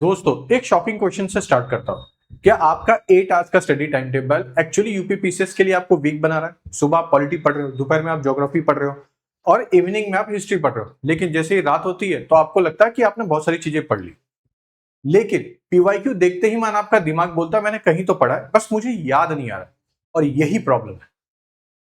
दोस्तों एक shocking question से स्टार्ट करता हूं। क्या आपका 8 आवर्स का study time table actually UPPCS के लिए आपको वीक बना रहा है? सुबह आप पॉलिटी पढ़ रहे हो, दोपहर में आप ज्योग्राफी पढ़ रहे हो और इवनिंग में आप हिस्ट्री पढ़ रहे हो, लेकिन जैसे ही रात होती है तो आपको लगता है कि आपने बहुत सारी चीजें पढ़ ली। लेकिन पीवाईक्यू देखते ही मान आपका दिमाग बोलता है मैंने कहीं तो पढ़ा है, बस मुझे याद नहीं आ रहा। और यही प्रॉब्लम है।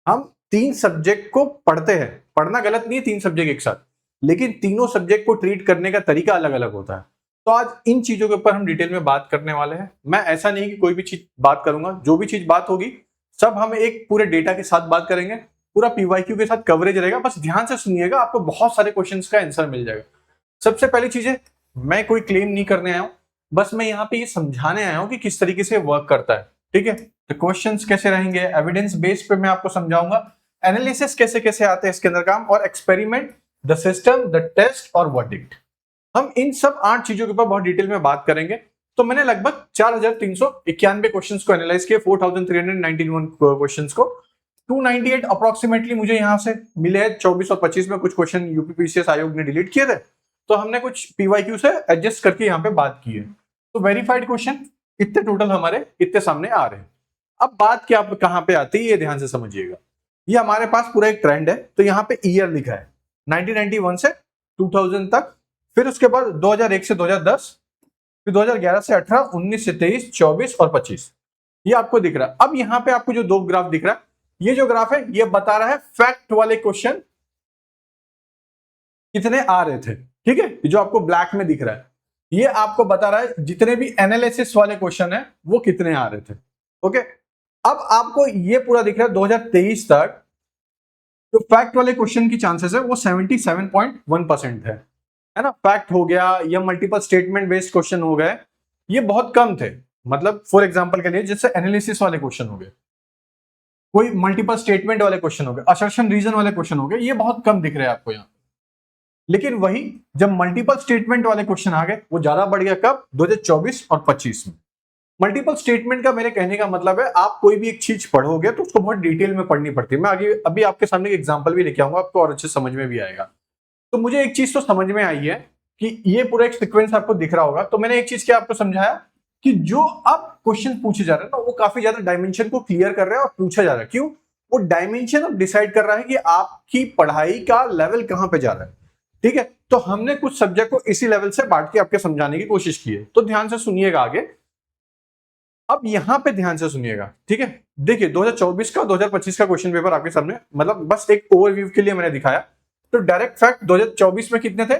हम 3 सब्जेक्ट को पढ़ते हैं, पढ़ना गलत नहीं है 3 सब्जेक्ट एक साथ, लेकिन तीनों सब्जेक्ट को ट्रीट करने का तरीका अलग अलग होता है। तो आज इन चीजों के ऊपर हम डिटेल में बात करने वाले हैं। मैं ऐसा नहीं कि कोई भी चीज बात करूंगा, जो भी चीज बात होगी सब हम एक पूरे डेटा के साथ बात करेंगे, पूरा पीवाईक्यू के साथ कवरेज रहेगा। बस ध्यान से सुनिएगा, आपको बहुत सारे क्वेश्चंस का आंसर मिल जाएगा। सबसे पहली चीज है, मैं कोई क्लेम नहीं करने आया हूं, बस मैं यहाँ पे ये समझाने आया हूं कि किस तरीके से वर्क करता है। ठीक है, तो क्वेश्चंस कैसे रहेंगे, एविडेंस बेस पे मैं आपको समझाऊंगा, एनालिसिस कैसे कैसे आते हैं इसके अंदर काम, और experiment, the system, the test और वर्डिक्ट। हम इन सब 8 चीजों के ऊपर बहुत डिटेल में बात करेंगे। तो मैंने लगभग 4391 क्वेश्चंस को एनालाइज किया, 4391 क्वेश्चंस को। 298 अप्रोक्सीमेटली मुझे यहां से मिले हैं। 24 और 25 में कुछ क्वेश्चन यूपीपीसीएस आयोग ने डिलीट किए थे, तो हमने कुछ पीवाईक्यू से एडजस्ट करके यहाँ पे बात की है। तो वेरीफाइड क्वेश्चन इतने टोटल हमारे इतने सामने आ रहे हैं। अब बात क्या कहां पे आती है, ये ध्यान से समझिएगा। ये हमारे पास पूरा एक ट्रेंड है, तो यहाँ पे ईयर लिखा है 1991 से 2000 तक, फिर उसके बाद 2001 से 2010, फिर 2011 से 18, 19 से 23, 24 और 25। ये आपको दिख रहा है। अब यहाँ पे आपको जो 2 ग्राफ दिख रहा है, ये जो ग्राफ है ये बता रहा है फैक्ट वाले क्वेश्चन कितने आ रहे थे। ठीक है, जो आपको ब्लैक में दिख रहा है ये आपको बता रहा है जितने भी एनालिसिस वाले क्वेश्चन है वो कितने आ रहे थे। ओके, अब आपको ये पूरा दिख रहा है 2023 तक जो फैक्ट वाले क्वेश्चन की चांसेस है वो 77.1% है ना। फैक्ट हो गया या मल्टीपल स्टेटमेंट बेस्ड क्वेश्चन हो गए, ये बहुत कम थे। मतलब फॉर एग्जांपल के लिए जैसे एनालिसिस वाले क्वेश्चन हो गए, कोई मल्टीपल स्टेटमेंट वाले क्वेश्चन हो गए, असर्शन रीजन वाले क्वेश्चन हो गए, ये बहुत कम दिख रहे हैं आपको यहाँ। लेकिन वही जब मल्टीपल स्टेटमेंट वाले क्वेश्चन आ गए वो ज्यादा बढ़ गया। कब? 2024 और 25 में। मल्टीपल स्टेटमेंट का मेरे कहने का मतलब है आप कोई भी एक चीज पढ़ोगे तो उसको बहुत डिटेल में पढ़नी पड़ती है। मैं आगे अभी आपके सामने एक एग्जांपल भी लेके आऊंगा, आपको और अच्छे समझ में भी आएगा। तो मुझे एक चीज तो समझ में आई है कि ये पूरा एक सीक्वेंस आपको दिख रहा होगा। तो मैंने एक चीज क्या आपको समझाया कि जो अब क्वेश्चन पूछे जा रहे हैं ना वो काफी ज्यादा डायमेंशन को क्लियर कर रहे हैं और पूछा जा रहा है। क्यों? वो डायमेंशन अब डिसाइड कर रहा है कि आपकी पढ़ाई का लेवल कहां पे जा रहा है। ठीक है, तो हमने कुछ सब्जेक्ट को इसी लेवल से बांट के आपके समझाने की कोशिश की है। तो ध्यान से सुनिएगा आगे। अब यहां पे ध्यान से सुनिएगा, ठीक है। देखिए 2024 का 2025 का क्वेश्चन पेपर आपके सामने, मतलब बस एक ओवरव्यू के लिए मैंने दिखाया। तो डायरेक्ट फैक्ट 2024 में कितने थे?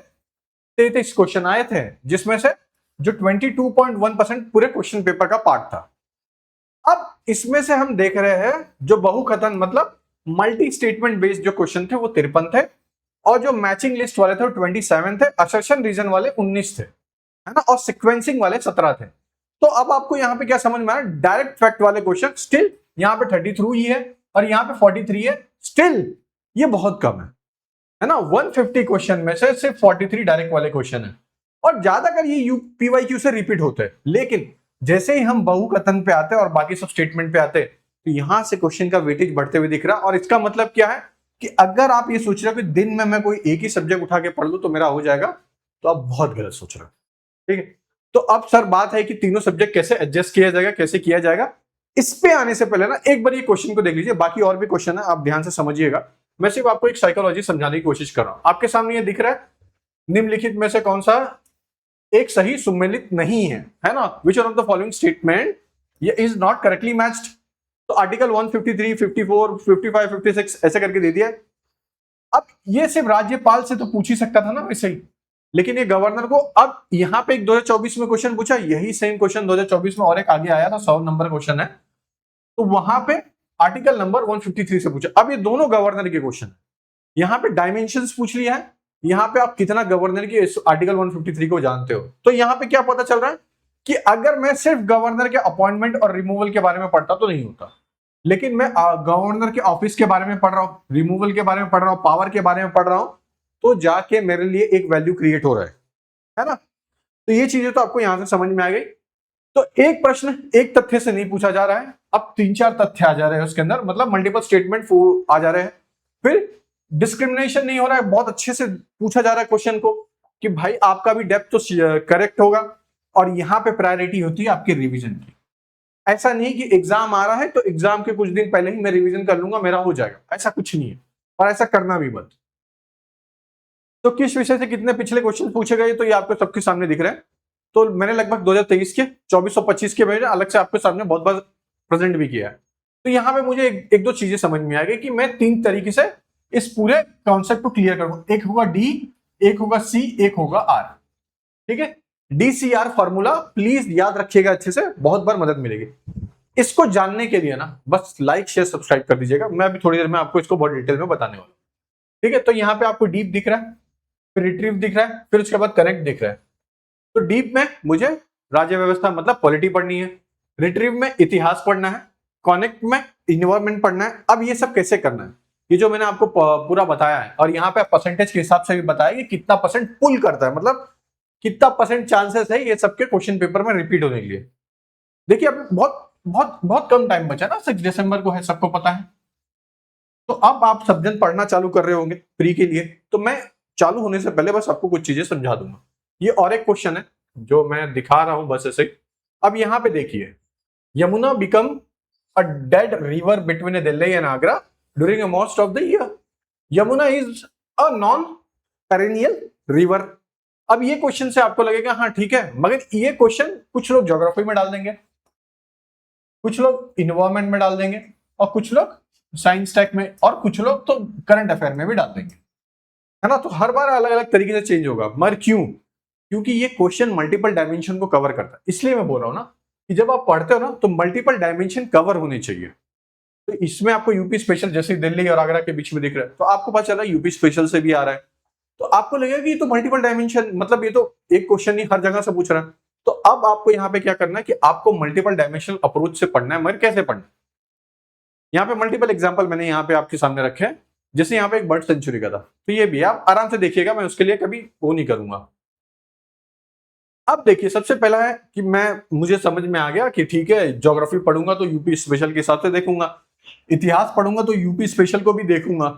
33 क्वेश्चन आए थे, जिसमें से जो 22.1% पूरे क्वेश्चन पेपर का पार्ट था। अब इसमें से हम देख रहे हैं जो बहुकथन मतलब मल्टी स्टेटमेंट बेस्ड जो क्वेश्चन थे वो 53 थे, और जो मैचिंग लिस्ट वाले थे वो 27 थे, असर्शन रीजन वाले 19 थे, है ना, और सिक्वेंसिंग वाले 17 थे। तो अब आपको यहां पे क्या समझ में आया? डायरेक्ट फैक्ट वाले क्वेश्चन स्टिल यहां पे 33 ही है और यहां पे 43 है। स्टिल ये बहुत कम है ना। 150 क्वेश्चन में से सिर्फ 43 डायरेक्ट वाले क्वेश्चन है, और ज्यादातर ये पीवाईक्यू से रिपीट होते हैं। लेकिन जैसे ही हम बहुकथन पे आते हैं और बाकी सब स्टेटमेंट पे आते हैं तो यहां से क्वेश्चन का वेटेज बढ़ते हुए दिख रहा है। और इसका मतलब क्या है कि अगर आप ये सोच रहे हो कि दिन में मैं कोई एक ही सब्जेक्ट उठा के पढ़ लूं तो मेरा हो जाएगा, तो आप बहुत गलत सोच रहे हो। ठीक है, तो अब सर बात है कि तीनों सब्जेक्ट कैसे एडजस्ट किया जाएगा, कैसे किया जाएगा। इस पे आने से पहले ना एक बार ये क्वेश्चन को देख लीजिए, बाकी और भी क्वेश्चन है, आप ध्यान से समझिएगा। मैं सिर्फ आपको एक साइकोलॉजी समझाने की कोशिश कर रहा हूं। आपके सामने ये दिख रहा है निम्नलिखित में से कौन सा एक सही सुमेलित नहीं है ना। Which one of the following statement ये इज नॉट करेक्टली मैच्ड। तो आर्टिकल 153, 54, 55, 56 ऐसे करके दे दिया है। अब ये सिर्फ राज्यपाल से तो पूछ ही सकता था ना वैसे ही, लेकिन ये गवर्नर को। अब यहां पे एक 2024 में क्वेश्चन पूछा, यही सेम क्वेश्चन 2024 में और एक आगे आया था, 100 नंबर क्वेश्चन है, तो वहां पे आर्टिकल नंबर 153 से पूछा। अब ये दोनों गवर्नर के क्वेश्चन है। यहां पे डायमेंशंस पूछ लिया है, यहां पे आप कितना गवर्नर की आर्टिकल 153 को जानते हो। तो यहां पे क्या पता चल रहा है कि अगर मैं सिर्फ गवर्नर के अपॉइंटमेंट और रिमूवल के बारे में पढ़ता तो नहीं होता, लेकिन मैं गवर्नर के ऑफिस के बारे में पढ़ रहा हूं, रिमूवल के बारे में पढ़ रहा हूं, पावर के बारे में पढ़ रहा हूं, तो जाके मेरे लिए एक वैल्यू क्रिएट हो रहा है ना। तो ये चीजें तो आपको यहां से समझ में आ गई। तो एक प्रश्न एक तथ्य से नहीं पूछा जा रहा है, अब 3-4 तथ्य आ जा रहे हैं उसके अंदर, मतलब मल्टीपल स्टेटमेंट आ जा रहे हैं। फिर डिस्क्रिमिनेशन नहीं हो रहा है, बहुत अच्छे से पूछा जा रहा है क्वेश्चन को कि भाई आपका भी डेप्थ तो करेक्ट होगा, और यहाँ पे प्रायोरिटी होती है आपके रिवीजन की। ऐसा नहीं कि एग्जाम आ रहा है तो एग्जाम के कुछ दिन पहले ही मैं रिवीजन कर लूंगा, मेरा हो जाएगा, ऐसा कुछ नहीं है, और ऐसा करना भी मत। तो किस विषय से कितने पिछले क्वेश्चन पूछे गए तो ये आपको सबके सामने दिख रहे हैं। तो मैंने लगभग 2023 के 2425 के भेजे, अलग से आपके सामने बहुत बार प्रेजेंट भी किया है। तो यहाँ पे मुझे एक दो चीजें समझ में आ गई कि मैं 3 तरीके से इस पूरे कॉन्सेप्ट को क्लियर करूंगा। एक होगा डी, एक होगा सी, एक होगा आर। ठीक है, DCR फॉर्मूला प्लीज याद रखिएगा अच्छे से, बहुत बार मदद मिलेगी। इसको जानने के लिए ना बस लाइक शेयर सब्सक्राइब कर दीजिएगा, मैं अभी थोड़ी देर में आपको इसको बहुत डिटेल में बताने वाला हूं। ठीक है, तो यहाँ पे आपको डीप दिख रहा है, फिर रिट्रीव दिख रहा है, फिर उसके बाद कनेक्ट दिख रहा है। तो डीप में मुझे राज्य व्यवस्था मतलब पॉलिटी पढ़नी है, रिट्रीव में इतिहास पढ़ना है, कनेक्ट में इन्वायरमेंट पढ़ना है। अब ये सब कैसे करना है, ये जो मैंने आपको पूरा बताया है, और यहाँ पे परसेंटेज के हिसाब से भी बताया कि कितना परसेंट पुल करता है, मतलब कितना परसेंट चांसेस है ये सबके क्वेश्चन पेपर में रिपीट होने के लिए। देखिए अब बहुत बहुत बहुत कम टाइम बचा ना, 6 दिसंबर को है, सबको पता है। तो अब आप सब जन पढ़ना चालू कर रहे होंगे प्री के लिए, तो मैं चालू होने से पहले बस आपको कुछ चीजें समझा दूंगा। ये और एक क्वेश्चन है जो मैं दिखा रहा हूं बस ऐसे। अब यहाँ पे देखिए, Yamuna become a dead river between Delhi and Agra during a most of the year. Yamuna is a non perennial river. अब ये क्वेश्चन से आपको लगेगा हाँ ठीक है, मगर ये क्वेश्चन कुछ लोग ज्योग्राफी में डाल देंगे, कुछ लोग इन्वायरमेंट में डाल देंगे, और कुछ लोग साइंस टेक में, और कुछ लोग तो करंट अफेयर में भी डाल देंगे, है ना। तो हर बार अलग अलग तरीके से चेंज होगा, मगर क्यों? क्योंकि ये क्वेश्चन मल्टीपल डायमेंशन को कवर करता है। इसलिए मैं बोल रहा हूं ना कि जब आप पढ़ते हो ना तो मल्टीपल डायमेंशन कवर होने चाहिए। तो इसमें आपको यूपी स्पेशल जैसे दिल्ली और आगरा के बीच में दिख रहा है, तो आपको पता चला यूपी स्पेशल से भी आ रहा है, तो आपको लगेगा कि ये तो मल्टीपल डायमेंशन, मतलब ये तो एक क्वेश्चन नहीं हर जगह से पूछ रहा है। तो अब आपको यहाँ पे क्या करना है कि आपको मल्टीपल डायमेंशनल अप्रोच से पढ़ना है, मगर कैसे पढ़ना है। यहाँ पे मल्टीपल एग्जांपल मैंने यहाँ पे आपके सामने रखे हैं, जैसे यहाँ पे एक बर्ड सेंचुरी का था, तो ये भी आप आराम से देखिएगा, मैं उसके लिए कभी वो नहीं करूंगा। अब देखिए, सबसे पहला है कि मुझे समझ में आ गया कि ठीक है, ज्योग्राफी पढ़ूंगा तो यूपी स्पेशल के हिसाब से देखूंगा, इतिहास पढ़ूंगा तो यूपी स्पेशल को भी देखूंगा,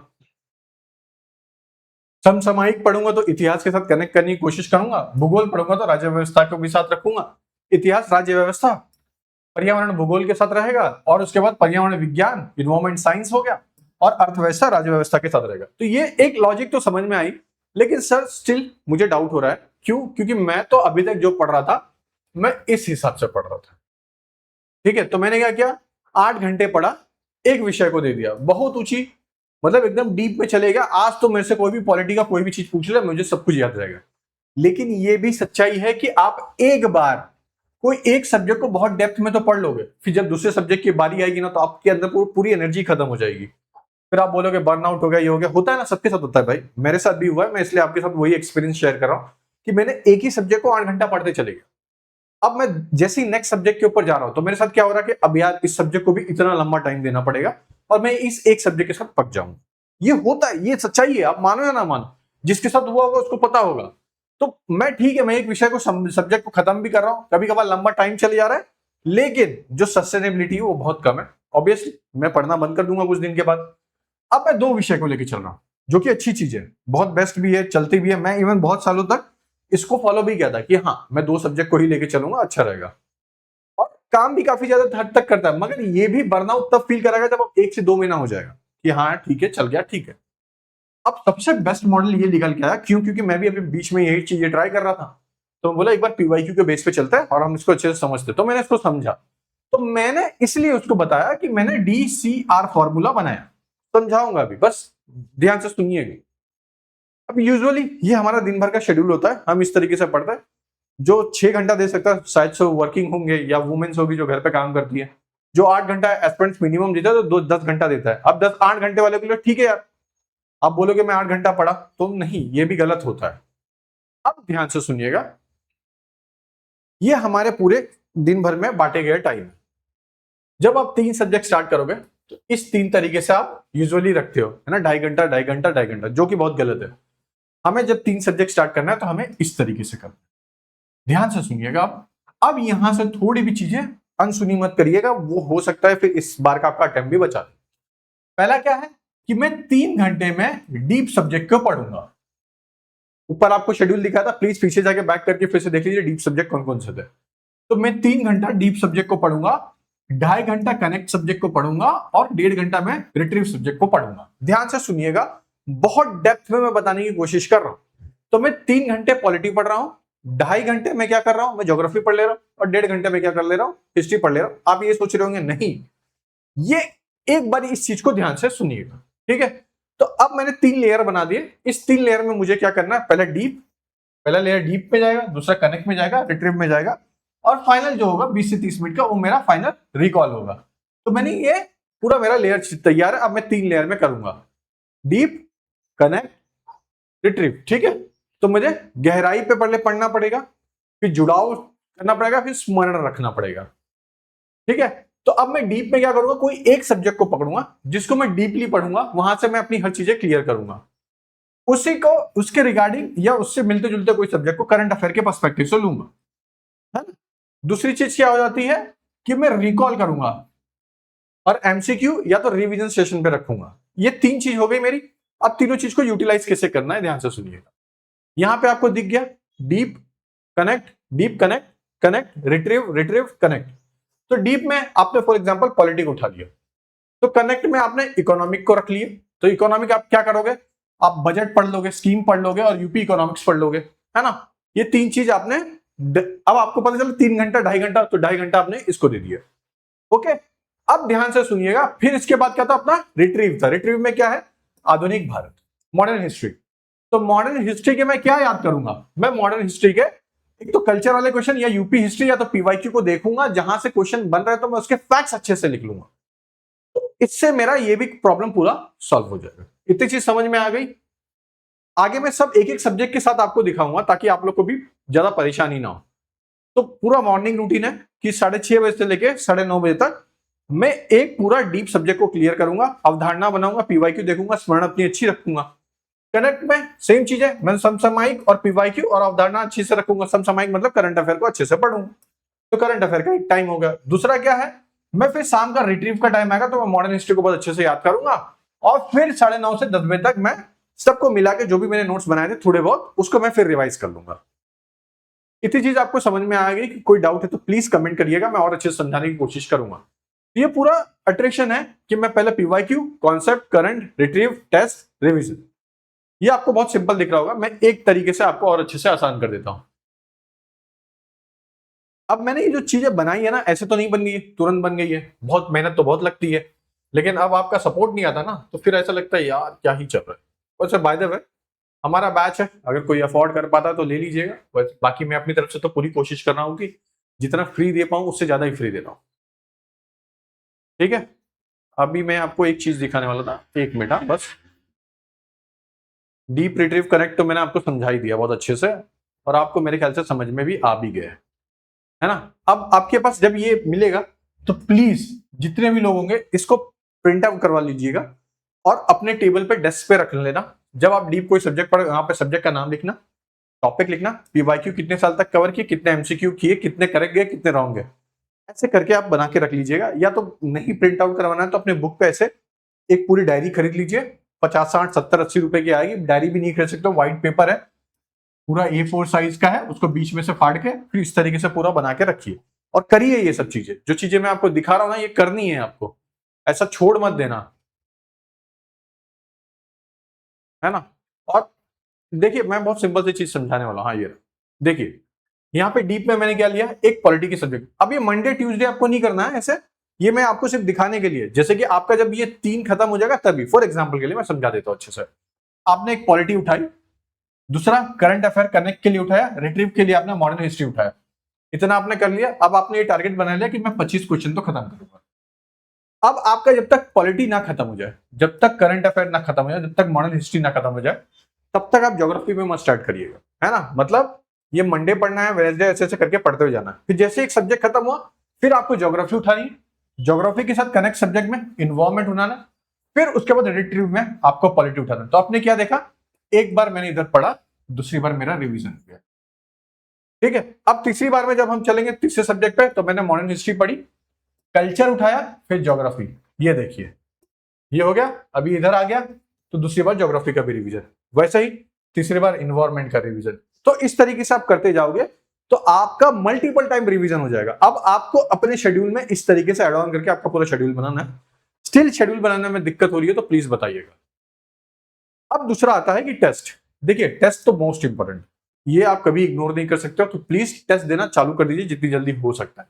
समसामयिक पढ़ूंगा तो इतिहास के साथ कनेक्ट करने की कोशिश करूंगा, भूगोल पढ़ूंगा तो राज्य व्यवस्था को भी साथ रखूंगा। इतिहास, राज्य व्यवस्था, पर्यावरण भूगोल के साथ रहेगा, और उसके बाद पर्यावरण विज्ञान इन्वायरमेंट साइंस हो गया, और अर्थव्यवस्था राज्य व्यवस्था के साथ रहेगा। तो ये एक लॉजिक तो समझ में आई, लेकिन सर स्टिल मुझे डाउट हो रहा है। क्यों? क्योंकि मैं तो अभी तक जो पढ़ रहा था मैं इस हिसाब से पढ़ रहा था। ठीक है, तो मैंने क्या किया, 8 घंटे पढ़ा, एक विषय को दे दिया, बहुत ऊंची, मतलब एकदम डीप में चलेगा। आज तो मेरे से कोई भी पॉलिटी का कोई भी चीज पूछ ले, मुझे सब कुछ याद रहेगा। लेकिन ये भी सच्चाई है कि आप एक बार कोई एक सब्जेक्ट को बहुत डेप्थ में तो पढ़ लोगे, फिर जब दूसरे सब्जेक्ट की बारी आएगी ना, तो आपके अंदर पूरी एनर्जी खत्म हो जाएगी, फिर आप बोलोगे बर्नआउट हो गया, ये हो गया। होता है ना, सबके साथ होता है भाई, मेरे साथ भी हुआ है, मैं इसलिए आपके साथ वही एक्सपीरियंस शेयर कर रहा हूं कि मैंने एक ही सब्जेक्ट को 8 घंटा पढ़ते चले गया। अब मैं जैसे ही नेक्स्ट सब्जेक्ट के ऊपर जा रहा हूं, तो मेरे साथ क्या हो रहा है कि अब यार इस सब्जेक्ट को भी इतना लंबा टाइम देना पड़ेगा, और मैं इस एक सब्जेक्ट के साथ पक जाऊं। ये होता है, ये सच्चाई है, आप मानो या ना मानो, जिसके साथ हुआ होगा उसको पता होगा। तो मैं ठीक है, मैं एक विषय को सब्जेक्ट को खत्म भी कर रहा हूं, कभी कभार लंबा टाइम चले जा रहा है, लेकिन जो सस्टेनेबिलिटी है वो बहुत कम है। ऑब्वियसली मैं पढ़ना बंद कर दूंगा कुछ दिन के बाद। अब मैं 2 विषय को लेकर चल रहा हूं, जो कि अच्छी चीज है, बहुत बेस्ट भी है, चलती भी है। मैं इवन बहुत सालों तक इसको फॉलो भी किया था कि हाँ मैं 2 सब्जेक्ट को ही लेके चलूंगा, अच्छा रहेगा, और काम भी काफी ज्यादा हद तक करता है। मगर ये भी बर्नआउट तब फील करेगा जब 1 से 2 महीना हो जाएगा कि हाँ ठीक है, चल गया, ठीक है। अब सबसे बेस्ट मॉडल ये निकल के आया, क्यों? क्योंकि मैं भी अभी बीच में यही चीजें ट्राई कर रहा था, तो बोला एक बार पीवाईक्यू के बेस पे चलता है और हम इसको अच्छे से समझते। तो मैंने इसको समझा, तो मैंने इसलिए उसको बताया कि मैंने DCR फॉर्मूला बनाया, समझाऊंगा अभी, बस ध्यान से सुनिएगा। अब यूजुअली ये हमारा दिन भर का शेड्यूल होता है, हम इस तरीके से पढ़ते हैं। जो 6 घंटा दे सकता है शायद से वर्किंग होंगे या वुमेन्स होगी जो घर पे काम करती है। जो 8 घंटा एस्पिरेंट्स मिनिमम देता है, तो 10 घंटा देता है। अब 8 घंटे वाले के लिए ठीक है यार, आप बोलोगे मैं 8 घंटा पढ़ा, तो नहीं, ये भी गलत होता है। अब ध्यान से सुनिएगा, ये हमारे पूरे दिन भर में बांटे गए टाइम। जब आप 3 सब्जेक्ट स्टार्ट करोगे तो इस 3 तरीके से आप यूजुअली रखते हो, है ना, 2.5 घंटा 2.5 घंटा 2.5 घंटा, जो कि बहुत गलत है। हमें जब 3 सब्जेक्ट स्टार्ट करना है तो हमें इस तरीके से करना है। ध्यान से सुनिएगा। अब यहां से थोड़ी भी चीजें अनसुनी मत करिएगा, वो हो सकता है फिर इस बार का आपका अटेम्प्ट भी बचा दे। पहला क्या है कि मैं 3 घंटे में डीप सब्जेक्ट को पढ़ूंगा। ऊपर आपको शेड्यूल दिखा था, प्लीज पीछे जाके बैक करके फिर से देख लीजिए डीप सब्जेक्ट कौन कौन से थे। तो मैं 3 घंटा डीप सब्जेक्ट को पढ़ूंगा, 2.5 घंटा कनेक्ट सब्जेक्ट को पढ़ूंगा और 1.5 घंटा मैं रिट्रीव सब्जेक्ट को पढ़ूंगा। ध्यान से सुनिएगा, बहुत डेप्थ में मैं बताने की कोशिश कर रहा हूं। तो मैं 3 घंटे पॉलिटी पढ़ रहा हूं, 2.5 घंटे मैं क्या कर रहा हूं, मैं ज्योग्राफी पढ़ ले रहा हूं, और 1.5 घंटे में क्या कर ले रहा हूं, हिस्ट्री पढ़ ले रहा हूं। आप ये सोच रहे होंगे, नहीं, ये एक बार इस चीज को ध्यान से सुनिएगा, ठीक है। तो अब मैंने 3 लेयर बना दिए। इस 3 लेयर में मुझे क्या करना है, पहला लेयर डीप में जाएगा, दूसरा कनेक्ट में जाएगा, रिट्रीव में जाएगा, और फाइनल जो होगा 20 से 30 मिनट का, वो मेरा फाइनल रिकॉल होगा। तो मैंने ये पूरा मेरा लेयर तैयार है। अब मैं 3 लेयर में करूंगा, डीप, कनेक्ट, रिट्रीव, ठीक है। तो मुझे गहराई पे पहले पढ़ना पड़ेगा, फिर जुड़ाव करना पड़ेगा, फिर स्मरण रखना पड़ेगा, ठीक है। तो अब मैं डीप में क्या करूंगा, कोई एक सब्जेक्ट को पकड़ूंगा जिसको मैं डीपली पढ़ूंगा, वहां से मैं अपनी हर चीजें क्लियर करूंगा, उसी को उसके रिगार्डिंग या उससे मिलते जुलते कोई सब्जेक्ट को करंट अफेयर के पर्सपेक्टिव से लूंगा, है ना। दूसरी चीज क्या हो जाती है कि मैं रिकॉल करूंगा और एमसीक्यू या तो रिवीजन सेशन पे रखूंगा। ये 3 चीज हो गई मेरी। अब तीनों चीज को यूटिलाइज कैसे करना है, ध्यान से सुनिएगा। यहां पे आपको दिख गया deep, connect, deep, connect, connect, retrieve, retrieve, connect. तो डीप में आपने फॉर एग्जांपल पॉलिटिक उठा लिया, तो कनेक्ट में आपने इकोनॉमिक को रख लिया। तो इकोनॉमिक आप क्या करोगे, आप बजट पढ़ लोगे, स्कीम पढ़ लोगे और यूपी इकोनॉमिक्स पढ़ लोगे, है ना। ये 3 चीज आपने, अब आपको पता चला 3 घंटा, 2.5 घंटा, तो 2.5 घंटा आपने इसको दे दिया, ओके। अब ध्यान से सुनिएगा, फिर इसके बाद क्या था, अपना रिट्रीव था। रिट्रीव में क्या है, आधुनिक भारत, मॉडर्न हिस्ट्री। तो मॉडर्न हिस्ट्री के मैं क्या याद करूंगा, मैं मॉडर्न हिस्ट्री के एक तो कल्चर वाले क्वेश्चन या यूपी हिस्ट्री या तो पीवाईक्यू को देखूंगा, जहां से क्वेश्चन बन रहे तो मैं उसके फैक्ट्स अच्छे से लिख लूंगा। तो इससे मेरा ये भी प्रॉब्लम पूरा सॉल्व हो जाएगा। इतनी चीज समझ में आ गई। आगे मैं सब एक एक सब्जेक्ट के साथ आपको दिखाऊंगा ताकि आप लोग को भी ज्यादा परेशानी ना हो। तो पूरा मॉर्निंग रूटीन है कि 6:30 बजे से लेके 9:30 बजे तक मैं एक पूरा डीप सब्जेक्ट को क्लियर करूंगा, अवधारणा बनाऊंगा, पीवाईक्यू देखूंगा, स्मरण अपनी अच्छी रखूंगा। कनेक्ट में सेम चीज है, मैं समसामयिक और पीवाईक्यू और अवधारणा अच्छी से रखूंगा। समसामयिक मतलब करंट अफेयर को अच्छे से पढ़ूंगा। तो करंट अफेयर का एक टाइम हो गया। दूसरा क्या है, मैं फिर शाम का रिट्रीव का टाइम आएगा तो मैं मॉडर्न हिस्ट्री को बहुत अच्छे से याद करूंगा, और फिर 9:30 से 10 बजे तक मैं सबको मिला के जो भी मैंने नोट्स बनाए थे थोड़े बहुत, उसको मैं फिर रिवाइज कर लूंगा। इतनी चीज आपको समझ में आ गई। कि कोई डाउट है तो प्लीज कमेंट करिएगा, मैं और अच्छे से समझाने की कोशिश करूंगा। ये पूरा अट्रैक्शन है कि मैं पहले PYQ, concept, current, retrieve, test, revision. ये आपको बहुत सिंपल दिख रहा होगा, मैं एक तरीके से आपको और अच्छे से आसान कर देता हूं। अब मैंने ये जो चीजें बनाई है ना, ऐसे तो नहीं बन गई, तुरंत बन गई है, बहुत मेहनत तो बहुत लगती है, लेकिन अब आपका सपोर्ट नहीं आता ना, तो फिर ऐसा लगता है यार क्या ही चल रहा है। वैसे बाय द वे हमारा बैच है, अगर कोई अफोर्ड कर पाता तो ले लीजिएगा। वैसे बाकी मैं अपनी तरफ से तो पूरी कोशिश कर रहा हूँ कि जितना फ्री दे पाऊं उससे ज्यादा ही फ्री दे रहा हूं, ठीक है। अभी मैं आपको एक चीज दिखाने वाला था, 1 मिनट बस। डीप, रिट्रीव, कनेक्ट तो मैंने आपको समझा ही दिया बहुत अच्छे से, और आपको मेरे ख्याल से समझ में भी आ भी गया है ना। अब आपके पास जब ये मिलेगा तो प्लीज जितने भी लोग होंगे इसको प्रिंट आउट करवा लीजिएगा और अपने टेबल पे डेस्क पे रख लेना। जब आप डीप कोई सब्जेक्ट पढ़ो, यहाँ पे सब्जेक्ट का नाम लिखना, टॉपिक लिखना, पीवाईक्यू कितने साल तक कवर किए, कितने एमसीक्यू किए, कितने करेक्ट गए, कितने रॉन्ग गए, ऐसे करके आप बना के रख लीजिएगा। या तो नहीं प्रिंट आउट करवाना है तो अपने बुक पे ऐसे एक पूरी डायरी खरीद लीजिए, 50, 60, 70, 80 रुपए की आएगी। डायरी भी नहीं खरीद सकते, व्हाइट पेपर है, पूरा A4 साइज का है, उसको बीच में से फाड़ के फिर इस तरीके से पूरा बना के रखिए और करिए ये सब चीजें। जो चीजें मैं आपको दिखा रहा हूं ना, ये करनी है आपको, ऐसा छोड़ मत देना, है ना। और देखिए मैं बहुत सिंपल सी चीज समझाने वाला हूं। हाँ, ये देखिए यहाँ पे डीप में मैंने क्या लिया, एक पॉलिटी की सब्जेक्ट। अब ये मंडे ट्यूसडे आपको नहीं करना है ऐसे, ये मैं आपको सिर्फ दिखाने के लिए, जैसे कि आपका जब ये 3 खत्म हो जाएगा तभी, फॉर एग्जाम्पल के लिए मैं समझा देता हूं अच्छे से। आपने एक पॉलिटी उठाई, दूसरा करंट अफेयर कनेक्ट के लिए उठाया, रिट्रीव के लिए आपने मॉडर्न हिस्ट्री उठाया, इतना आपने कर लिया। अब आपने ये टारगेट बना लिया कि मैं 25 क्वेश्चन तो खत्म करूंगा। अब आपका जब तक पॉलिटी ना खत्म हो जाए, जब तक करंट अफेयर ना खत्म हो जाए, जब तक मॉडर्न हिस्ट्री ना खत्म हो जाए, तब तक आप ज्योग्राफी में मत स्टार्ट करिएगा, है ना। मतलब ये मंडे पढ़ना है, वेडनेसडे ऐसे ऐसे करके पढ़ते हुए जाना है। फिर जैसे एक सब्जेक्ट खत्म हुआ, फिर आपको ज्योग्राफी उठानी है, ज्योग्राफी के साथ कनेक्ट सब्जेक्ट में इन्वॉल्वमेंट उठाना, फिर उसके बाद रिट्रीव में आपको पॉलिटी उठाना। तो आपने क्या देखा, एक बार मैंने इधर पढ़ा, दूसरी बार मेरा रिवीजन किया, ठीक है। अब तीसरी बार में जब हम चलेंगे तीसरे सब्जेक्ट पे, तो मैंने मॉडर्न हिस्ट्री पढ़ी, कल्चर उठाया, फिर ज्योग्राफी। ये देखिए ये हो गया। अभी इधर आ गया तो दूसरी बार ज्योग्राफी का भी रिवीजन। वैसे ही तीसरी बार इन्वायरमेंट का रिवीजन। तो इस तरीके से आप करते जाओगे तो आपका मल्टीपल टाइम रिवीजन हो जाएगा। अब आपको अपने शेड्यूल में इस तरीके से एड ऑन करके आपका पूरा शेड्यूल बनाना है। स्टिल शेड्यूल बनाने में दिक्कत हो रही है तो प्लीज बताइएगा। अब दूसरा आता है कि टेस्ट। देखिए टेस्ट तो मोस्ट इंपॉर्टेंट, ये आप कभी इग्नोर नहीं कर सकते हो, तो प्लीज टेस्ट देना चालू कर दीजिए जितनी जल्दी हो सकता है।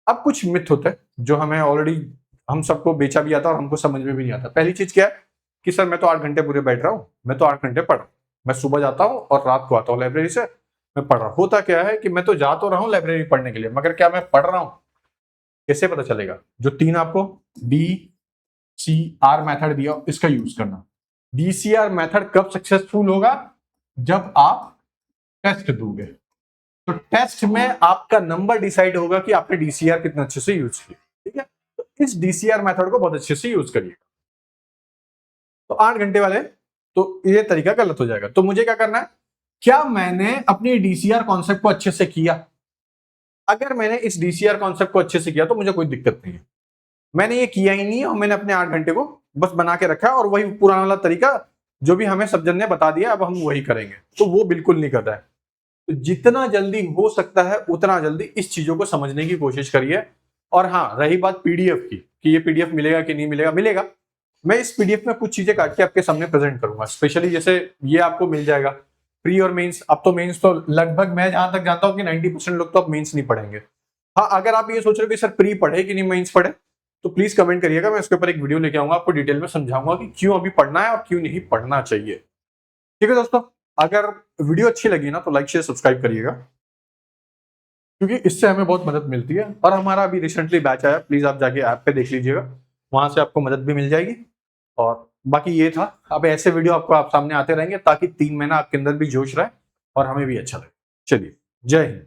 अब कुछ मिथ होते हैं जो हमें ऑलरेडी हम सबको बेचा भी आता है और हमको समझ में भी नहीं आता। पहली चीज क्या है कि सर मैं तो 8 घंटे पूरे बैठ रहा हूँ, मैं तो 8 घंटे पढ़ रहा हूँ, मैं सुबह जाता हूँ और रात को आता हूँ लाइब्रेरी से, मैं पढ़ रहा हूँ। होता क्या है कि मैं तो जा तो रहा हूँ लाइब्रेरी पढ़ने के लिए, मगर क्या मैं पढ़ रहा हूँ? कैसे पता चलेगा? जो 3 आपको DCR मेथड दिया इसका यूज करना। DCR मेथड कब सक्सेसफुल होगा? जब आप टेस्ट दोगे। तो टेस्ट में आपका नंबर डिसाइड होगा कि आपने DCR कितने अच्छे से यूज किया। ठीक है, तो इस DCR मेथड को बहुत अच्छे से यूज करिए। तो 8 घंटे वाले तो ये तरीका गलत हो जाएगा। तो मुझे क्या करना है? क्या मैंने अपनी DCR कॉन्सेप्ट को अच्छे से किया? अगर मैंने इस DCR कॉन्सेप्ट को अच्छे से किया तो मुझे कोई दिक्कत नहीं है। मैंने ये किया ही नहीं है और मैंने अपने 8 घंटे को बस बना के रखा है और वही पुराना वाला तरीका जो भी हमें सब जन ने बता दिया अब हम वही करेंगे, तो वो बिल्कुल नहीं कर रहा है। तो जितना जल्दी हो सकता है उतना जल्दी इस चीजों को समझने की कोशिश करिए। और हाँ, रही बात PDF की कि ये PDF मिलेगा कि नहीं मिलेगा, मिलेगा। मैं इस PDF में कुछ चीजें काट के आपके सामने प्रेजेंट करूंगा, स्पेशली जैसे ये आपको मिल जाएगा प्री और मेंस। अब तो मेंस तो लगभग मैं जहां तक जानता हूं कि 90% लोग तो अब मेंस नहीं पढ़ेंगे। हाँ, अगर आप ये सोच रहे हो कि सर प्री पढ़े कि नहीं मेंस पढ़े, तो प्लीज कमेंट करिएगा, मैं इसके ऊपर एक वीडियो लेके आऊंगा, आपको डिटेल में समझाऊंगा कि क्यों अभी पढ़ना है और क्यों नहीं पढ़ना चाहिए। ठीक है दोस्तों, अगर वीडियो अच्छी लगी ना तो लाइक शेयर सब्सक्राइब करिएगा, क्योंकि इससे हमें बहुत मदद मिलती है। और हमारा अभी रिसेंटली बैच आया, प्लीज आप जाके ऐप पे देख लीजिएगा, वहां से आपको मदद भी मिल जाएगी। और बाकी ये था, अब ऐसे वीडियो आपको आप सामने आते रहेंगे ताकि 3 महीना आपके अंदर भी जोश रहे और हमें भी अच्छा लगे। चलिए, जय हिंद।